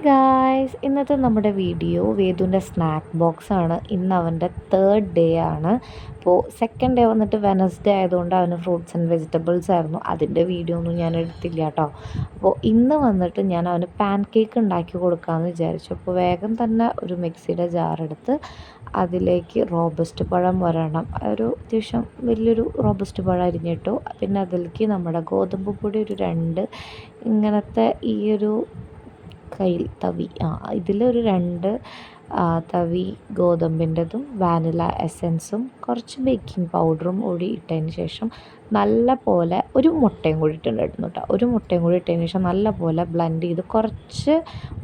Guys, ഇന്നത്തെ നമ്മുടെ video വേദുവിൻ്റെ snack box ആണ്. ഇന്ന് അവൻ്റെ 3rd ഡേ ആണ്. അപ്പോൾ സെക്കൻഡ് ഡേ വന്നിട്ട് വെനസ്ഡേ ആയതുകൊണ്ട് അവന് ഫ്രൂട്ട്സ് ആൻഡ് വെജിറ്റബിൾസ് ആയിരുന്നു. അതിൻ്റെ വീഡിയോ ഒന്നും ഞാൻ എടുത്തില്ല കേട്ടോ. അപ്പോൾ ഇന്ന് വന്നിട്ട് ഞാൻ അവന് പാൻ കേക്ക് ഉണ്ടാക്കി കൊടുക്കാമെന്ന് വിചാരിച്ചു. അപ്പോൾ വേഗം തന്നെ ഒരു മിക്സിയുടെ ജാറെടുത്ത് അതിലേക്ക് റോബസ്റ്റ് പഴം വരണം, ഒരു അത്യാവശ്യം വലിയൊരു റോബസ്റ്റ് പഴം അരിഞ്ഞിട്ടു. പിന്നെ അതിലേക്ക് നമ്മുടെ ഗോതമ്പ് പൊടി ഒരു 2 ഇങ്ങനത്തെ ഈ ഒരു തവി ഇതിലൊരു 2 തവി ഗോതമ്പിൻ്റെതും വാനില എസൻസും കുറച്ച് ബേക്കിംഗ് പൗഡറും കൂടി ഇട്ടതിന് ശേഷം നല്ല പോലെ ഒരു മുട്ടയും കൂടി ഇട്ടിട്ടുണ്ടായിരുന്നു കേട്ടോ. ഒരു മുട്ടയും കൂടി ഇട്ടതിന് ശേഷം നല്ല പോലെ ബ്ലെൻഡ് ചെയ്ത് കുറച്ച്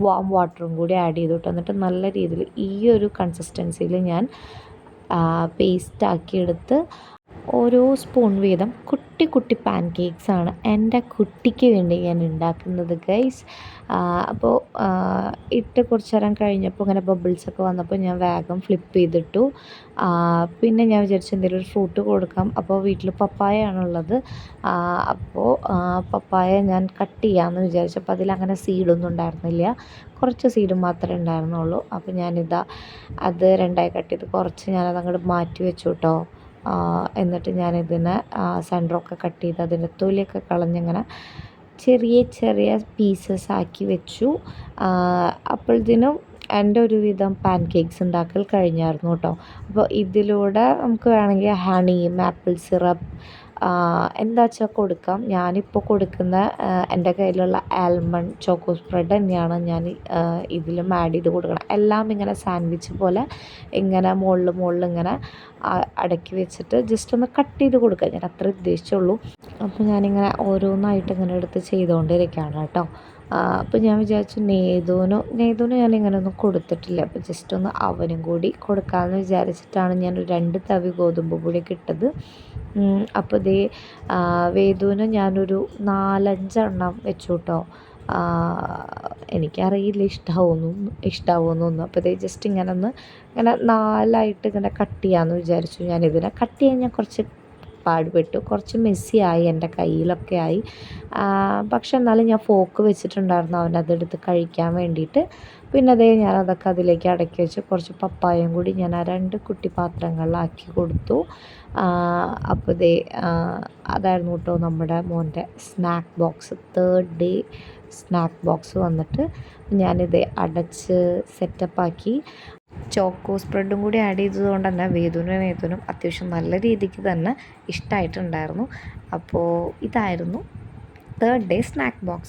വാം വാട്ടറും കൂടി ആഡ് ചെയ്തിട്ട് എന്നിട്ട് നല്ല രീതിയിൽ ഈ ഒരു കൺസിസ്റ്റൻസിയിൽ ഞാൻ പേസ്റ്റാക്കിയെടുത്ത് ഓരോ സ്പൂൺ വീതം കുട്ടി കുട്ടി പാൻ കേക്ക്സാണ് എൻ്റെ കുട്ടിക്ക് വേണ്ടി ഞാൻ ഉണ്ടാക്കുന്നത് ഗൈസ്. അപ്പോൾ ഇട്ട് കുറച്ച് നേരം കഴിഞ്ഞപ്പോൾ ഇങ്ങനെ ബബിൾസൊക്കെ വന്നപ്പോൾ ഞാൻ വേഗം ഫ്ലിപ്പ് ചെയ്തിട്ടു. പിന്നെ ഞാൻ വിചാരിച്ചു എന്തെങ്കിലും ഒരു ഫ്രൂട്ട് കൊടുക്കാം. അപ്പോൾ വീട്ടിൽ പപ്പായയാണുള്ളത്. അപ്പോൾ പപ്പായ ഞാൻ കട്ട് ചെയ്യാമെന്ന് വിചാരിച്ചു. അപ്പോൾ അതിലങ്ങനെ സീഡൊന്നും ഉണ്ടായിരുന്നില്ല, കുറച്ച് സീഡ് മാത്രമേ ഉണ്ടായിരുന്നുള്ളൂ. അപ്പോൾ ഞാനിതാ അത് 2ആയി കട്ട് ചെയ്ത് കുറച്ച് ഞാനത് അങ്ങോട്ട് മാറ്റി വെച്ചു കേട്ടോ. എന്നിട്ട് ഞാനിതിനെ സെൻറ്ററൊക്കെ കട്ട് ചെയ്ത് അതിൻ്റെ തൊലിയൊക്കെ കളഞ്ഞിങ്ങനെ ചെറിയ ചെറിയ പീസസ് ആക്കി വെച്ചു. അപ്പോഴത്തേനും എൻ്റെ ഒരുവിധം പാൻ കേക്ക്സ് ഉണ്ടാക്കൽ കഴിഞ്ഞായിരുന്നു കേട്ടോ. അപ്പോൾ ഇതിലൂടെ നമുക്ക് വേണമെങ്കിൽ ഹണി, മാപ്പിൾ സിറപ്പ് എന്താ വെച്ചാൽ കൊടുക്കാം. ഞാനിപ്പോൾ കൊടുക്കുന്ന എൻ്റെ കയ്യിലുള്ള ആൽമണ്ട് ചോക്കോ സ്പ്രെഡ് തന്നെയാണ് ഞാൻ ഇതിലും ആഡ് ചെയ്ത് കൊടുക്കണം. എല്ലാം ഇങ്ങനെ സാൻഡ്വിച്ച് പോലെ ഇങ്ങനെ മുകളിൽ ഇങ്ങനെ അടക്കി വെച്ചിട്ട് ജസ്റ്റ് ഒന്ന് കട്ട് ചെയ്ത് കൊടുക്കുക. ഞാൻ അത്ര ഉദ്ദേശിച്ചുള്ളൂ. അപ്പോൾ ഞാനിങ്ങനെ ഓരോന്നായിട്ട് ഇങ്ങനെ എടുത്ത് ചെയ്തുകൊണ്ടിരിക്കുകയാണ് കേട്ടോ. അപ്പോൾ ഞാൻ വിചാരിച്ചു നേതുവിന് ഞാനിങ്ങനെ ഒന്നും കൊടുത്തിട്ടില്ല. അപ്പോൾ ജസ്റ്റ് ഒന്ന് അവനും കൂടി കൊടുക്കാമെന്ന് വിചാരിച്ചിട്ടാണ് ഞാൻ 2 തവി ഗോതമ്പ് പൊടിയൊക്കെ ഇട്ടത്. അപ്പോൾ വേദുവിന് ഞാനൊരു 4-5 എണ്ണം വെച്ചു കേട്ടോ. എനിക്കറിയില്ല ഇഷ്ടാവുമെന്നൊന്നും. അപ്പോൾ ജസ്റ്റ് ഇങ്ങനെ 4ആയിട്ട് ഇങ്ങനെ കട്ട് ചെയ്യാമെന്ന് വിചാരിച്ചു. ഞാനിതിനെ കട്ട് ചെയ്യാൻ ഞാൻ കുറച്ച് പാടുപെട്ടു, കുറച്ച് മെസ്സിയായി, എൻ്റെ കയ്യിലൊക്കെ ആയി. പക്ഷെ എന്നാലും ഞാൻ ഫോക്ക് വെച്ചിട്ടുണ്ടായിരുന്നു അവനതെടുത്ത് കഴിക്കാൻ വേണ്ടിയിട്ട്. പിന്നെ ഞാനതൊക്കെ അതിലേക്ക് അടക്കി വെച്ച് കുറച്ച് പപ്പായയും കൂടി ഞാൻ ആ 2 കുട്ടി പാത്രങ്ങളിലാക്കി കൊടുത്തു. അപ്പോൾ അതായിരുന്നു കേട്ടോ നമ്മുടെ മോൻ്റെ snack box. 3rd day snack box വന്നിട്ട് ഞാനിത് അടച്ച് സെറ്റപ്പാക്കി. ചോക്കോ സ്പ്രെഡും കൂടി ആഡ് ചെയ്തതുകൊണ്ട് തന്നെ വേദുവിനും അത്യാവശ്യം നല്ല രീതിക്ക് തന്നെ ഇഷ്ടമായിട്ടുണ്ടായിരുന്നു. അപ്പോൾ ഇതായിരുന്നു 3rd ഡേ സ്നാക്ക് ബോക്സ്.